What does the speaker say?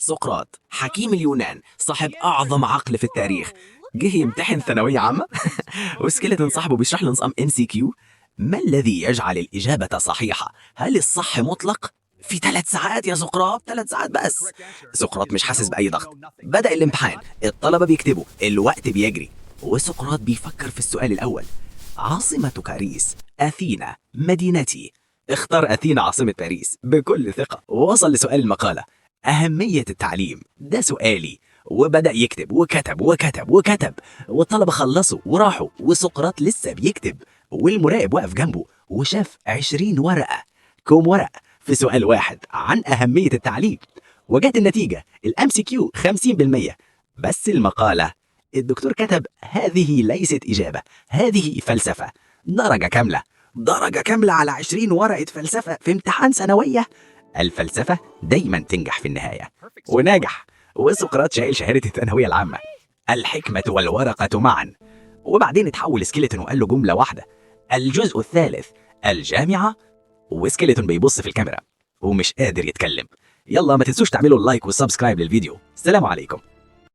سقراط حكيم اليونان صاحب أعظم عقل في التاريخ جه يمتحن ثانوية عامة وسكيلتون صاحبه بيشرح له نظام MCQ. ما الذي يجعل الإجابة صحيحة؟ هل الصح مطلق؟ في 3 ساعات يا سقراط، 3 ساعات بس. سقراط مش حاسس بأي ضغط. بدأ الامتحان، الطلبة بيكتبوا، الوقت بيجري، وسقراط بيفكر في السؤال الأول. عاصمة باريس. أثينا مدينتي. اختار أثينا عاصمة باريس بكل ثقة. ووصل لسؤال المقالة، أهمية التعليم، ده سؤالي. وبدأ يكتب وكتب وكتب وكتب، والطلبة خلصوا وراحوا وسقراط لسه بيكتب، والمراقب واقف جنبه وشاف 20 ورقة، كوم ورق في سؤال واحد عن أهمية التعليم. وجات النتيجة الام سي كيو 50%. بس المقالة الدكتور كتب هذه ليست إجابة، هذه فلسفة. درجة كاملة، درجة كاملة على 20 ورقة فلسفة في امتحان ثانوية. الفلسفة دايما تنجح في النهاية. ونجح، وسقراط شايل شهادة الثانوية العامة. الحكمة والورقة معا. وبعدين اتحول سكيلتون وقال له جملة واحدة: الجزء الثالث، الجامعة. وسكيلتون بيبص في الكاميرا ومش قادر يتكلم. يلا ما تنسوش تعملوا اللايك والسبسكرايب للفيديو. السلام عليكم.